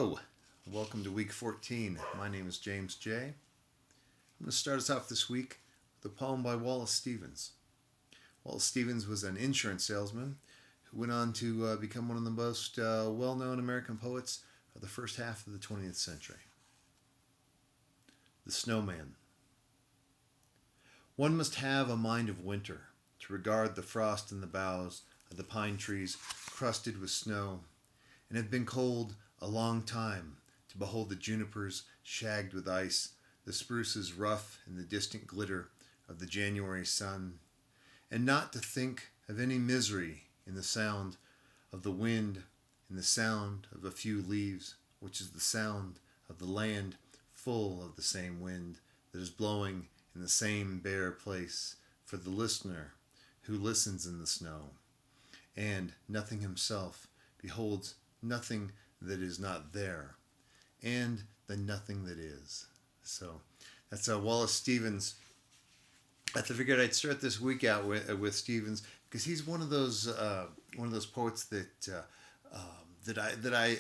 Oh, welcome to week 14. My name is James J. I'm going to start us off this week with a poem by Wallace Stevens. Wallace Stevens was an insurance salesman who went on to become one of the most well-known American poets of the first half of the 20th century. The Snowman. One must have a mind of winter to regard the frost in the boughs of the pine trees crusted with snow, and have been cold a long time to behold the junipers shagged with ice, the spruces rough in the distant glitter of the January sun, and not to think of any misery in the sound of the wind, in the sound of a few leaves, which is the sound of the land full of the same wind that is blowing in the same bare place for the listener who listens in the snow, and nothing himself beholds nothing that is not there, and the nothing that is. So that's Wallace Stevens. I figured I'd start this week out with Stevens because he's one of those poets that I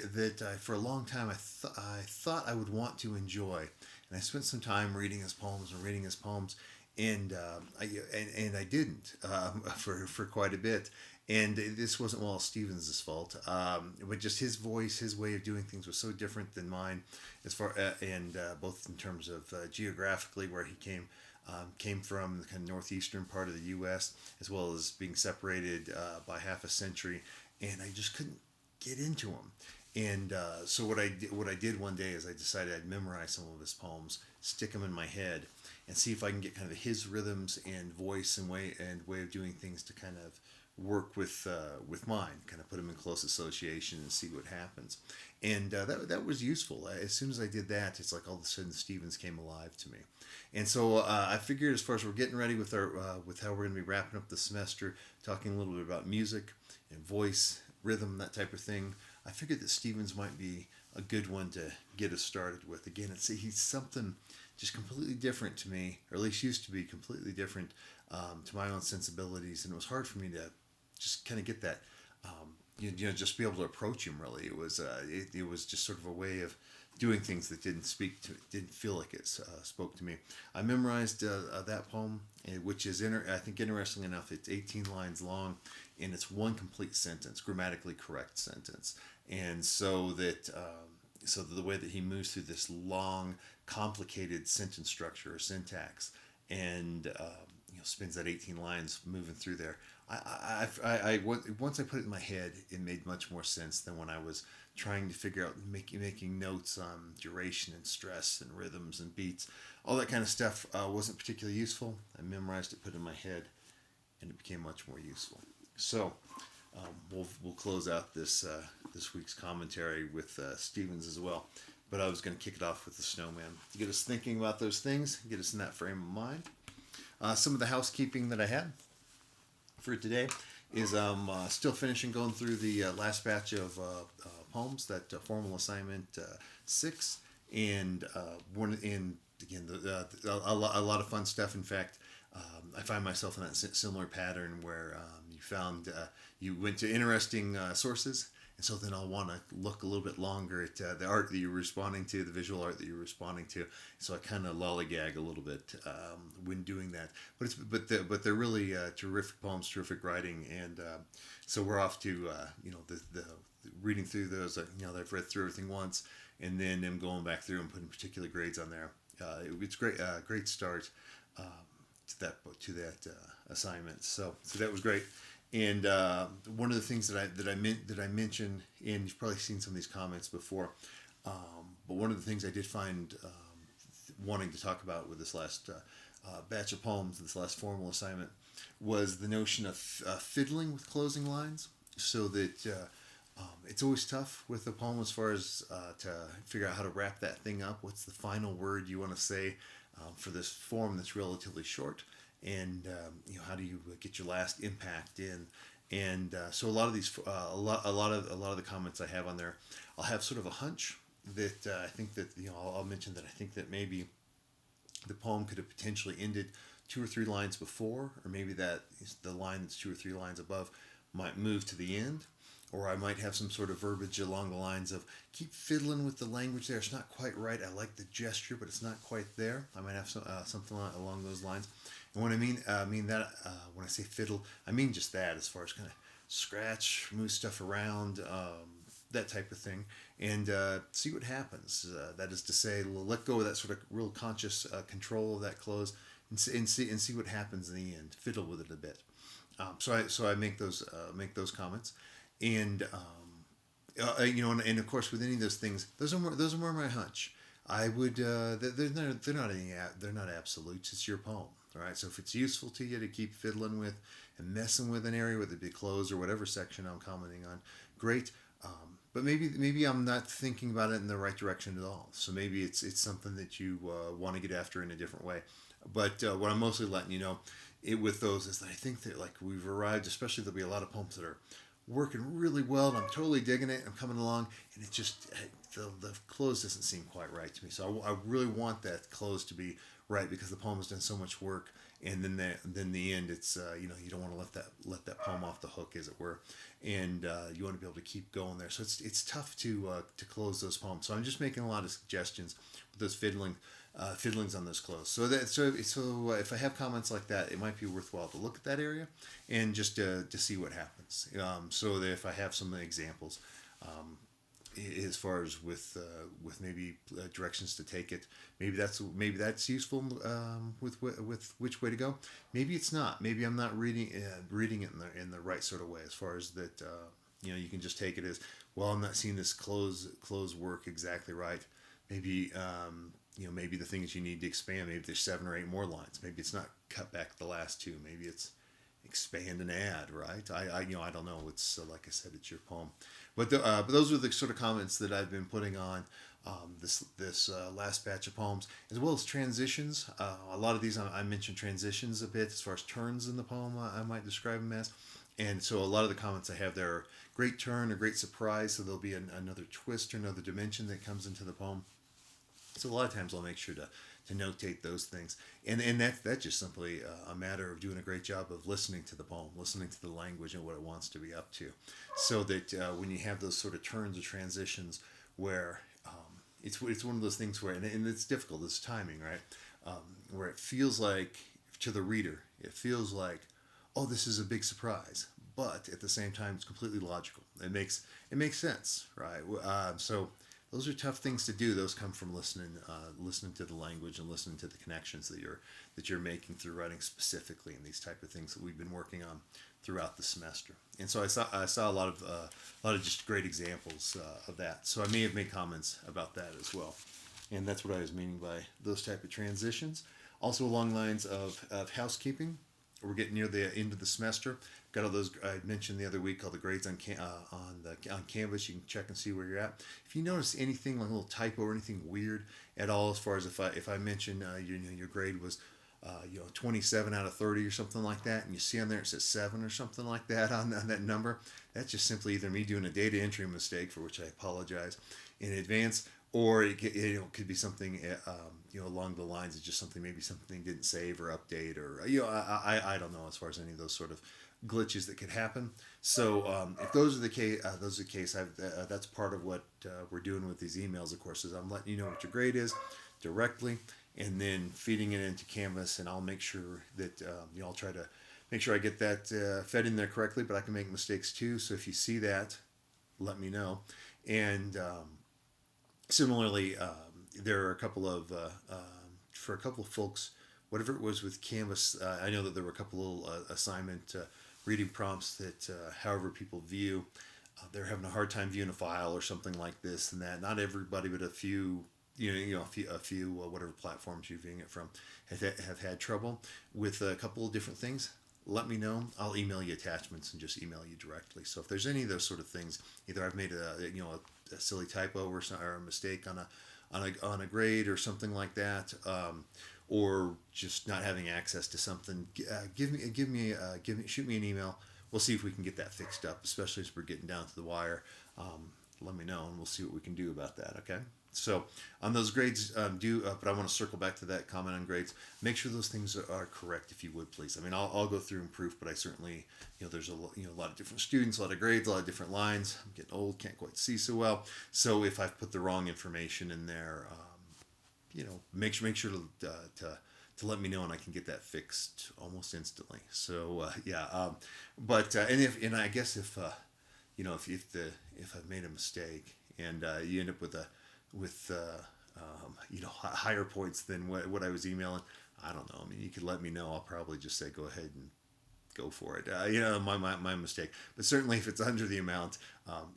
for a long time I thought I would want to enjoy, and I spent some time reading his poems, and I didn't for quite a bit. And this wasn't Wallace Stevens' fault, but just his voice, his way of doing things was so different than mine, as far and both in terms of geographically where he came from, the kind of northeastern part of the U.S., as well as being separated by half a century, and I just couldn't get into him. And so what I did one day is I decided I'd memorize some of his poems, stick them in my head, and see if I can get kind of his rhythms and voice and way of doing things to kind of work with mine, kind of put them in close association and see what happens. And that was useful. As soon as I did that, it's like all of a sudden Stevens came alive to me. And so I figured, as far as we're getting ready with our with how we're going to be wrapping up the semester, talking a little bit about music and voice, rhythm, that type of thing, I figured that Stevens might be a good one to get us started with. Again, he's something just completely different to me, or at least used to be completely different to my own sensibilities, and it was hard for me to just kind of get that, just be able to approach him. Really, it was just sort of a way of doing things that didn't feel like it spoke to me. I memorized that poem, which is I think interesting enough, it's 18 lines long, and it's one complete sentence, grammatically correct sentence, and so that the way that he moves through this long, complicated sentence structure or syntax, and spends that 18 lines moving through there. Once I put it in my head, it made much more sense than when I was trying to figure out making notes on duration and stress and rhythms and beats. All that kind of stuff wasn't particularly useful. I memorized it, put it in my head, and it became much more useful. So we'll close out this week's commentary with Stevens as well. But I was going to kick it off with the Snowman to get us thinking about those things, get us in that frame of mind. Some of the housekeeping that I had for today is still finishing going through the last batch of poems, that formal assignment 6, and a lot of fun stuff. In fact, I find myself in that similar pattern where you went to interesting sources. And so then I'll want to look a little bit longer at the art that you're responding to, the visual art that you're responding to. So I kind of lollygag a little bit when doing that. But they're really terrific poems, terrific writing, and so we're off to the reading through those. I've read through everything once, and then I'm going back through and putting particular grades on there. It's great start to that assignment. So that was great. And one of the things that I mentioned, and you've probably seen some of these comments before, but one of the things I did find wanting to talk about with this last batch of poems, this last formal assignment, was the notion of fiddling with closing lines, so that it's always tough with a poem as far as to figure out how to wrap that thing up. What's the final word you want to say for this form that's relatively short? And how do you get your last impact in? And so a lot of these, a lot of the comments I have on there, I'll have sort of a hunch that I think that I'll mention that I think that maybe the poem could have potentially ended 2 or 3 lines before, or maybe that the line that's 2 or 3 lines above might move to the end. or I might have some sort of verbiage along the lines of keep fiddling with the language there. It's not quite right. I like the gesture, but it's not quite there. I might have something along those lines. And when I mean that when I say fiddle, I mean just that, as far as kind of scratch, move stuff around, that type of thing, and see what happens. That is to say, let go of that sort of real conscious control of that close, and see what happens in the end. Fiddle with it a bit. So I make those comments, and and of course with any of those things, those are more my hunch. I would they're not absolutes. It's your poem, all right. So if it's useful to you to keep fiddling with and messing with an area, whether it be closed or whatever section I'm commenting on, great. But maybe I'm not thinking about it in the right direction at all. So maybe it's something that you want to get after in a different way. But what I'm mostly letting you know with those is that I think that like we've arrived, especially there'll be a lot of poems that are working really well, and I'm totally digging it. I'm coming along, and it just the close doesn't seem quite right to me. So I really want that close to be right, because the poem has done so much work, and then the end, it's you don't want to let that poem off the hook, as it were, and you want to be able to keep going there. So it's tough to close those poems. So I'm just making a lot of suggestions with those fiddlings on those close. So if I have comments like that, it might be worthwhile to look at that area and just to see what happens. So that if I have some examples, as far as with maybe directions to take it, maybe that's useful with which way to go. Maybe it's not. Maybe I'm not reading it in the right sort of way, as far as that. You can just take it as, well, I'm not seeing this close work exactly right. Maybe maybe the things you need to expand. Maybe there's 7 or 8 more lines. Maybe it's not cut back the last 2. Maybe it's expand and add. Right? I don't know. It's like I said, it's your poem. But those are the sort of comments that I've been putting on this last batch of poems, as well as transitions. A lot of these I mentioned transitions a bit, as far as turns in the poem. I might describe them as. And so a lot of the comments I have there are great turn or great surprise. So there'll be another twist or another dimension that comes into the poem. So a lot of times I'll make sure to notate those things. And that's just simply a matter of doing a great job of listening to the poem, listening to the language and what it wants to be up to. So that when you have those sort of turns or transitions where it's one of those things where, and it's difficult, it's timing, right? Where it feels like, to the reader, it feels like, oh, this is a big surprise, but at the same time, it's completely logical. It makes sense, right? So those are tough things to do. Those come from listening to the language and listening to the connections that you're making through writing specifically, and these type of things that we've been working on throughout the semester. And so I saw a lot of just great examples of that. So I may have made comments about that as well, and that's what I was meaning by those type of transitions. Also along lines of housekeeping. We're getting near the end of the semester. Got all those I mentioned the other week, all the grades on Canvas. You can check and see where you're at. If you notice anything like a little typo or anything weird at all, as far as if I mention your grade was 27 out of 30 or something like that, and you see on there it says 7 or something like that on that number, that's just simply either me doing a data entry mistake, for which I apologize in advance, or it could be something along the lines of just maybe something didn't save or update, or I don't know, as far as any of those sort of glitches that could happen. So if those are the case, that's part of what we're doing with these emails. Of course, is I'm letting you know what your grade is directly, and then feeding it into Canvas, and I'll make sure that I'll try to make sure I get that fed in there correctly. But I can make mistakes too. So if you see that, let me know. And similarly, there are a couple of for a couple of folks, whatever it was with Canvas, I know that there were a couple little assignment reading prompts that, however people view, they're having a hard time viewing a file or something like this and that. Not everybody, but a few, a few whatever platforms you're viewing it from have had trouble with a couple of different things. Let me know. I'll email you attachments and just email you directly. So if there's any of those sort of things, either I've made a silly typo or a mistake on a grade or something like that, or just not having access to something, shoot me an email. We'll see if we can get that fixed up, especially as we're getting down to the wire. let me know, and we'll see what we can do about that. Okay. So on those grades, but I want to circle back to that comment on grades. Make sure those things are correct, if you would, please. I mean, I'll go through and proof, but I certainly, there's a lot of different students, a lot of grades, a lot of different lines. I'm getting old, can't quite see so well. So if I've put the wrong information in there, make sure to let me know, and I can get that fixed almost instantly. So and I guess if I've made a mistake and you end up with higher points than what I was emailing, I don't know. I mean, you could let me know. I'll probably just say go ahead and go for it. My mistake. But certainly, if it's under the amount,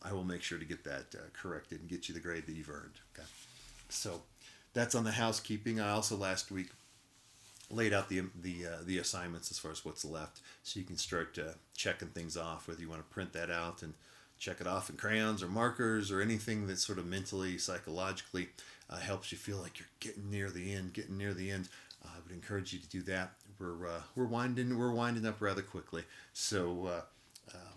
I will make sure to get that corrected and get you the grade that you've earned. Okay. So that's on the housekeeping. I also last week laid out the assignments as far as what's left, so you can start checking things off, whether you want to print that out and check it off in crayons or markers or anything that sort of mentally, psychologically helps you feel like you're getting near the end. I would encourage you to do that. We're winding up rather quickly, so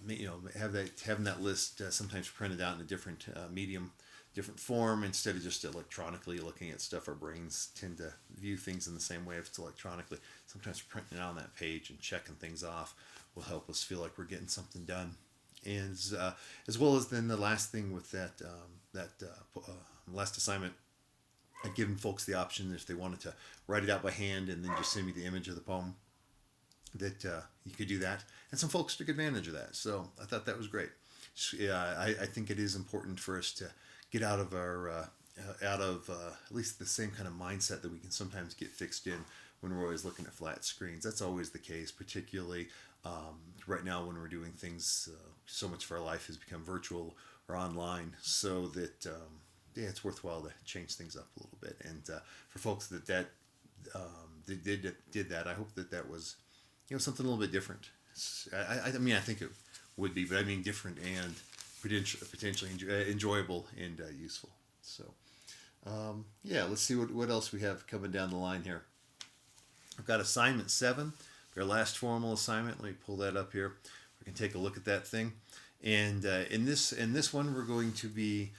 having that list sometimes printed out in a different medium, different form, instead of just electronically looking at stuff. Our brains tend to view things in the same way if it's electronically. Sometimes printing it out on that page and checking things off will help us feel like we're getting something done. And as well as then the last thing with that last assignment, I'd given folks the option, if they wanted to write it out by hand and then just send me the image of the poem, that you could do that. And some folks took advantage of that. So I thought that was great. I think it is important for us to get out of at least the same kind of mindset that we can sometimes get fixed in when we're always looking at flat screens. That's always the case, particularly right now when we're doing things, so much of our life has become virtual or online, so that it's worthwhile to change things up a little bit. And for folks that did that, I hope that was something a little bit different. I mean, I think it would be, but I mean different and potentially enjoyable and useful. So let's see what else we have coming down the line here. I've got assignment 7, our last formal assignment. Let me pull that up here. We can take a look at that thing. And in this one, we're going to be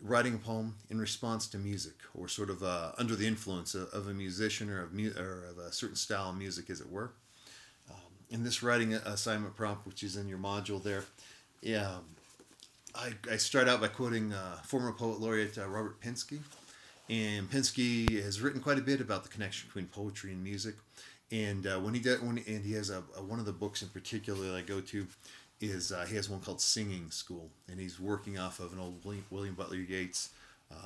writing a poem in response to music, or sort of under the influence of a musician or of a certain style of music, as it were. In this writing assignment prompt, which is in your module there, I start out by quoting former poet laureate Robert Pinsky. And Pinsky has written quite a bit about the connection between poetry and music. And he has one of the books in particular that I go to is he has one called Singing School, and he's working off of an old William Butler Yeats,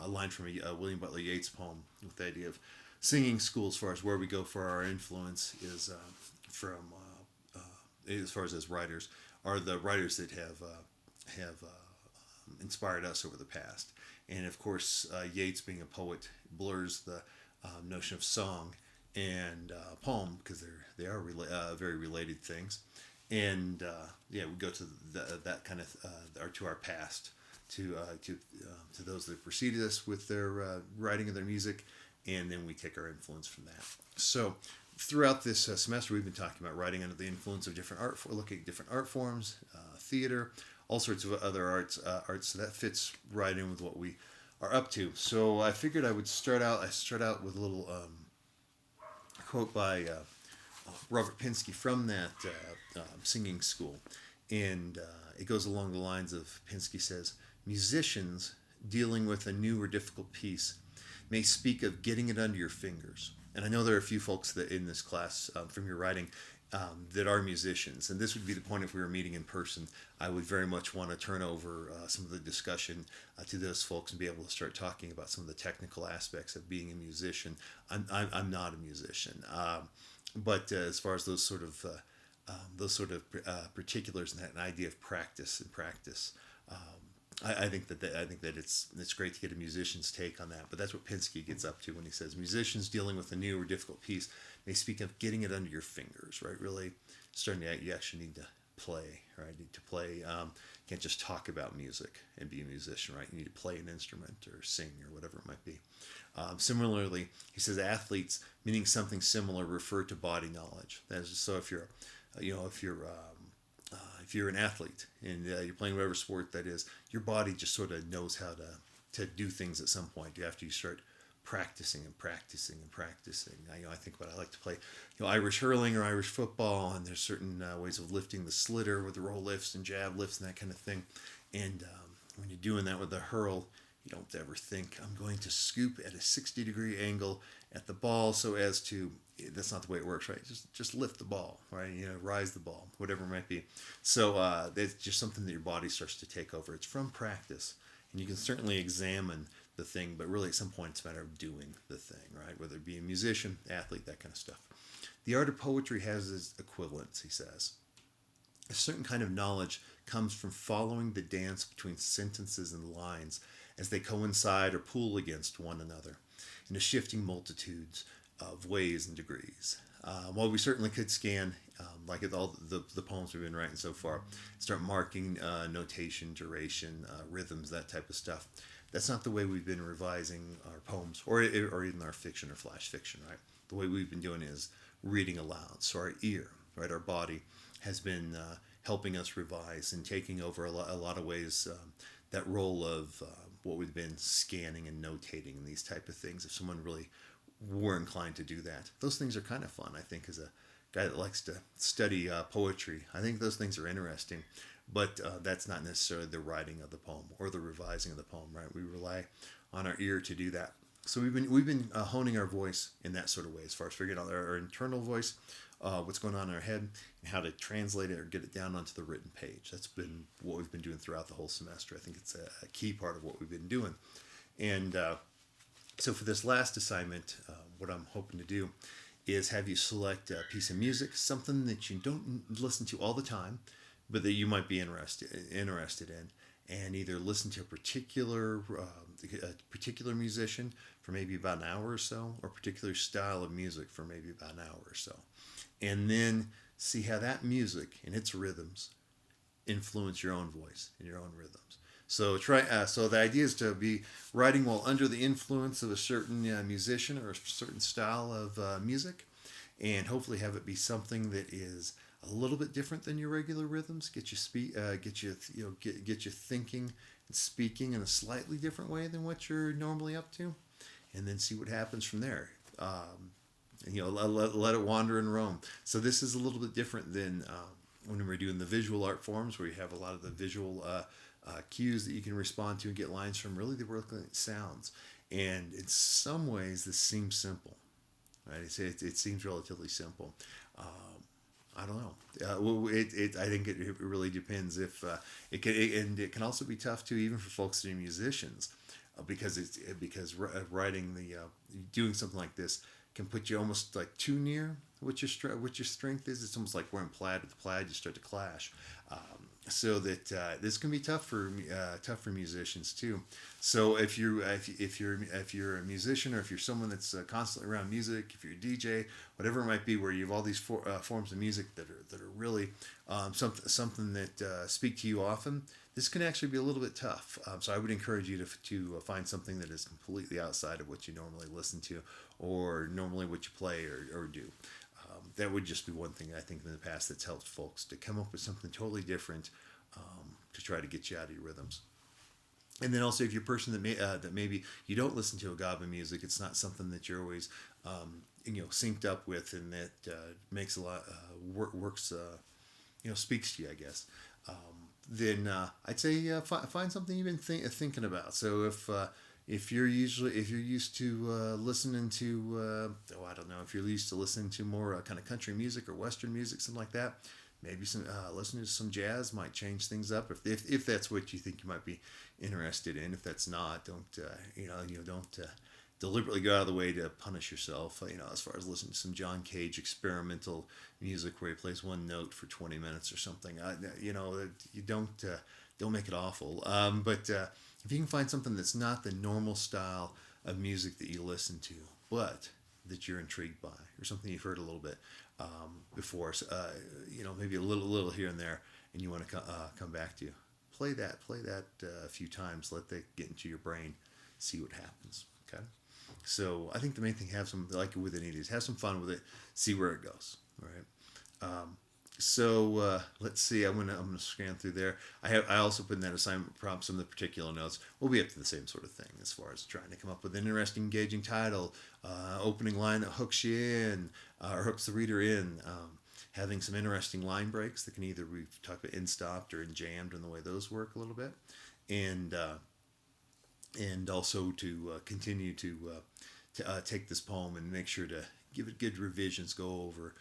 a line from a William Butler Yeats poem, with the idea of singing school. As far as where we go for our influence is as far as writers, are the writers that have inspired us over the past. And of course, Yeats, being a poet, blurs the notion of song and poem, because they are very related things. And we go to that kind of to our past, to those that preceded us with their writing of their music, and then we take our influence from that. So throughout this semester, we've been talking about writing under the influence of different looking at different art forms, theater, all sorts of other arts. So that fits right in with what we are up to. So I figured I would start out with a little quote by Robert Pinsky from that Singing School. And it goes along the lines of, Pinsky says, "Musicians dealing with a new or difficult piece may speak of getting it under your fingers." And I know there are a few folks that in this class from your writing that are musicians. And this would be the point, if we were meeting in person, I would very much want to turn over some of the discussion to those folks and be able to start talking about some of the technical aspects of being a musician. I'm not a musician. But as far as those sort of particulars and that idea of practice, I think that it's great to get a musician's take on that. But that's what Pinsky gets up to when he says musicians dealing with a new or difficult piece may speak of getting it under your fingers, right? Really starting to, you actually need to play, right? You need to play. You can't just talk about music and be a musician, right? You need to play an instrument or sing or whatever it might be. Similarly, he says athletes, meaning something similar, refer to body knowledge. That is, so if you're if you're an athlete and you're playing whatever sport that is, your body just sort of knows how to do things at some point after you start practicing and practicing and practicing. I think about I like to play Irish hurling or Irish football, and there's certain ways of lifting the slitter with the roll lifts and jab lifts and that kind of thing. And when you're doing that with the hurl, you don't ever think I'm going to scoop at a 60-degree angle at the ball so as to, that's not the way it works, right? Just lift the ball, right? Rise the ball, whatever it might be. So that's just something that your body starts to take over. It's from practice, and you can certainly examine the thing, but really at some point it's a matter of doing the thing, right? Whether it be a musician, athlete, that kind of stuff. The art of poetry has its equivalents, he says. A certain kind of knowledge comes from following the dance between sentences and lines as they coincide or pull against one another in a shifting multitudes of ways and degrees. While we certainly could scan, like all the poems we've been writing so far, start marking notation, duration, rhythms, that type of stuff. That's not the way we've been revising our poems or even our fiction or flash fiction, right? The way we've been doing is reading aloud. So our ear, right, our body has been helping us revise and taking over a lot of ways that role of what we've been scanning and notating and these type of things. If someone really were inclined to do that, those things are kind of fun. I think as a guy that likes to study poetry, I think those things are interesting. But that's not necessarily the writing of the poem or the revising of the poem, right? We rely on our ear to do that. So we've been honing our voice in that sort of way, as far as figuring out our internal voice, what's going on in our head, and how to translate it or get it down onto the written page. That's been what we've been doing throughout the whole semester. I think it's a key part of what we've been doing. And so for this last assignment, what I'm hoping to do is have you select a piece of music, something that you don't listen to all the time, but that you might be interested in, and either listen to a particular musician for maybe about an hour or so, or a particular style of music for maybe about an hour or so, and then see how that music and its rhythms influence your own voice and your own rhythms. So try. So the idea is to be writing while under the influence of a certain musician or a certain style of music, and hopefully have it be something that is a little bit different than your regular rhythms. Get you thinking and speaking in a slightly different way than what you're normally up to, and then see what happens from there. Let it wander and roam. So this is a little bit different than when we're doing the visual art forms, where you have a lot of the visual cues that you can respond to and get lines from. Really, they work like sounds, and in some ways, this seems simple. Right? It seems relatively simple. I don't know. I think it really depends. If it can also be tough too, even for folks that are musicians, because writing doing something like this can put you almost like too near what your strength is. It's almost like wearing plaid with the plaid. You start to clash. So that this can be tough for musicians too. So if you're a musician, or if you're someone that's constantly around music, if you're a DJ, whatever it might be, where you have all these forms of music that are really something that speak to you often, this can actually be a little bit tough. So I would encourage you to find something that is completely outside of what you normally listen to, or normally what you play or do. That would just be one thing I think in the past that's helped folks to come up with something totally different to try to get you out of your rhythms. And then also, if you're a person that maybe you don't listen to agave music, it's not something that you're always synced up with, and that makes a lot works speaks to you, I guess. Then I'd say find something you've been thinking about. So if you're used to listening to I don't know, if you're used to listening to more kind of country music or Western music, something like that, maybe some listening to some jazz might change things up. If that's what you think you might be interested in. If that's not, don't deliberately go out of the way to punish yourself. As far as listening to some John Cage experimental music where he plays one note for 20 minutes or something. You don't make it awful. But if you can find something that's not the normal style of music that you listen to, but that you're intrigued by, or something you've heard a little bit before, maybe a little here and there, and you want to come back to, play that a few times, let that get into your brain, see what happens. Okay. So I think the main thing, have some, like with any of these, have some fun with it, see where it goes. All right. So let's see. I'm gonna scan through there. I also put in that assignment prompt some of the particular notes. We'll be up to the same sort of thing as far as trying to come up with an interesting, engaging title, opening line that hooks you in or hooks the reader in. Having some interesting line breaks that can either we've talked about in stopped or in jammed and the way those work a little bit, and also to continue to take this poem and make sure to give it good revisions, go over,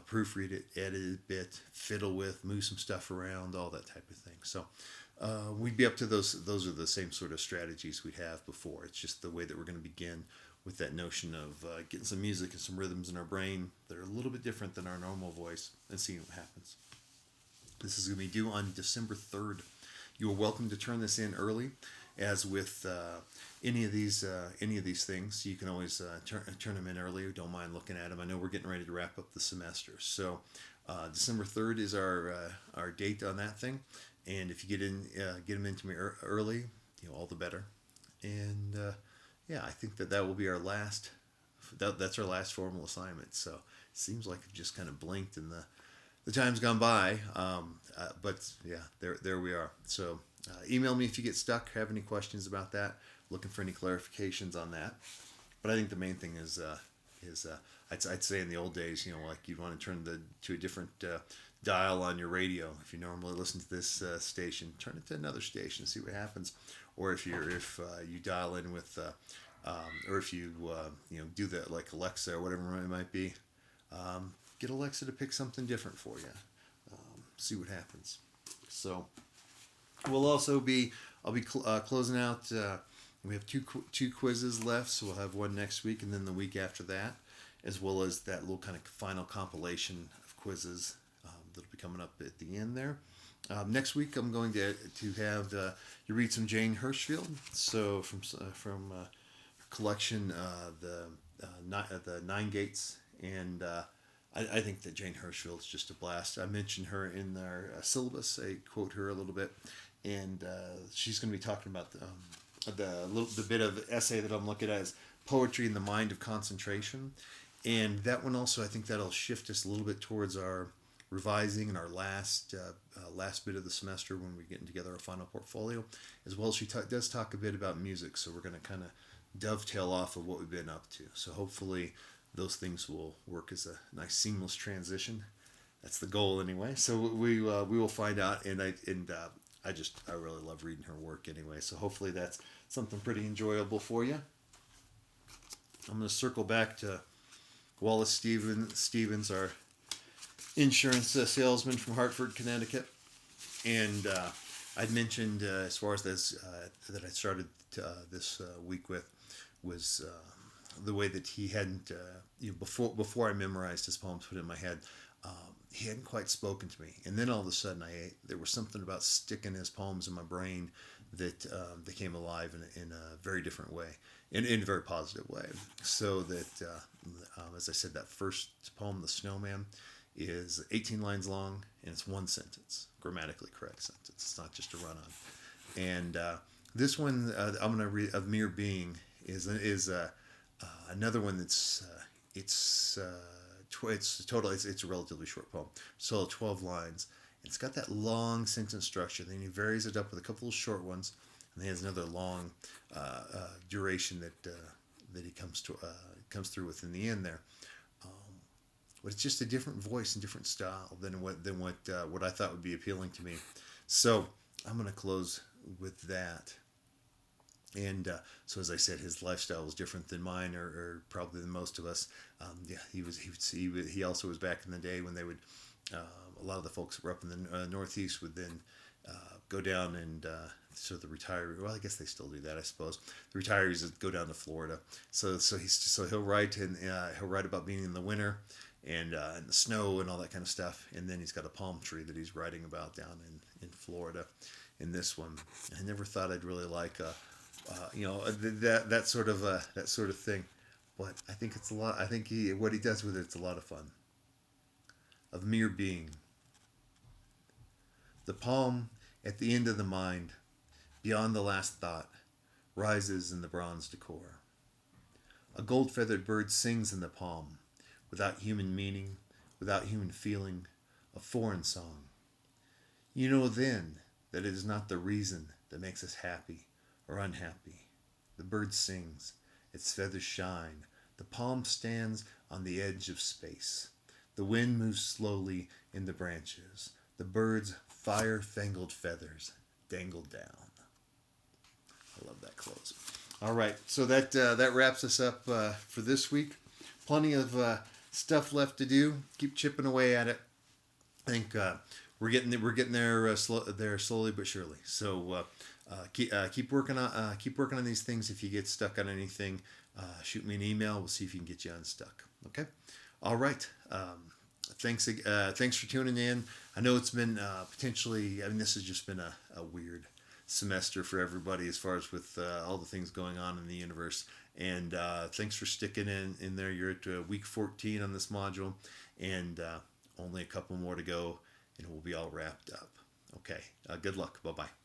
proofread it, edit it a bit, fiddle with, move some stuff around, all that type of thing. So we'd be up to those. Those are the same sort of strategies we'd have before. It's just the way that we're going to begin with that notion of getting some music and some rhythms in our brain that are a little bit different than our normal voice and seeing what happens. This is going to be due on December 3rd. You are welcome to turn this in early. As with any of these things, you can always turn them in early. Don't mind looking at them. I know we're getting ready to wrap up the semester, so December 3rd is our date on that thing. And if you get them into me early, all the better. And yeah, I think that will be our last. That's our last formal assignment. So it seems like it just kind of blinked and the time's gone by. But yeah, there we are. So. Email me if you get stuck, have any questions about that, looking for any clarifications on that. But I think the main thing is I'd say in the old days, like you'd want to turn to a different dial on your radio. If you normally listen to this station, turn it to another station, see what happens. Or if you dial in with, or if you do that like Alexa or whatever it might be, get Alexa to pick something different for you. See what happens. So. I'll be closing out. We have two quizzes left, so we'll have one next week and then the week after that, as well as that little kind of final compilation of quizzes that'll be coming up at the end there. Next week, I'm going to have you read some Jane Hirschfield. So from her collection, the Nine Gates, and I think that Jane Hirschfield is just a blast. I mentioned her in our syllabus. I quote her a little bit. And she's going to be talking about the bit of essay that I'm looking at is Poetry in the Mind of Concentration. And that one also, I think that'll shift us a little bit towards our revising and our last bit of the semester when we're getting together our final portfolio. As well as she does talk a bit about music, so we're going to kind of dovetail off of what we've been up to. So hopefully those things will work as a nice seamless transition. That's the goal anyway. So we will find out, and I really love reading her work anyway, so hopefully that's something pretty enjoyable for you. I'm going to circle back to Wallace Stevens, our insurance salesman from Hartford, Connecticut. And I'd mentioned as far as this that I started this week with was the way that he hadn't, before I memorized his poems, put it in my head, he hadn't quite spoken to me, and then all of a sudden there was something about sticking his poems in my brain that they came alive in a very different way, in a very positive way. So that, as I said, that first poem, The Snowman, is 18 lines long, and it's one sentence, grammatically correct sentence. It's not just a run-on. And this one, I'm going to read, Of Mere Being, is another one that's it's a relatively short poem. So 12 lines. It's got that long sentence structure. Then he varies it up with a couple of short ones, and then he has another long duration that he comes through with in the end there. But it's just a different voice and different style than what I thought would be appealing to me. So I'm going to close with that. And so, as I said, his lifestyle was different than mine, or probably than most of us. He also was back in the day when they would, a lot of the folks that were up in the Northeast would then go down and so the retirees. Well, I guess they still do that, I suppose. The retirees would go down to Florida. So he'll write about being in the winter and the snow and all that kind of stuff. And then he's got a palm tree that he's writing about down in Florida. In this one, I never thought I'd really like that sort of thing, but I think it's a lot. I think what he does with it's a lot of fun. Of Mere Being. The palm at the end of the mind, beyond the last thought, rises in the bronze decor. A gold-feathered bird sings in the palm, without human meaning, without human feeling, a foreign song. You know then that it is not the reason that makes us happy or unhappy. The bird sings, its feathers shine, the palm stands on the edge of space. The wind moves slowly in the branches. The bird's fire-fangled feathers dangle down. I love that close. All right, so that wraps us up for this week. Plenty of stuff left to do. Keep chipping away at it. I think we're getting there slowly but surely. So keep working on these things. If you get stuck on anything, shoot me an email. We'll see if you can get you unstuck. Okay. All right. Thanks for tuning in. I know it's been potentially. I mean, this has just been a weird semester for everybody as far as with all the things going on in the universe. And thanks for sticking in there. You're at week 14 on this module, and only a couple more to go, and we'll be all wrapped up. Okay. Good luck. Bye-bye.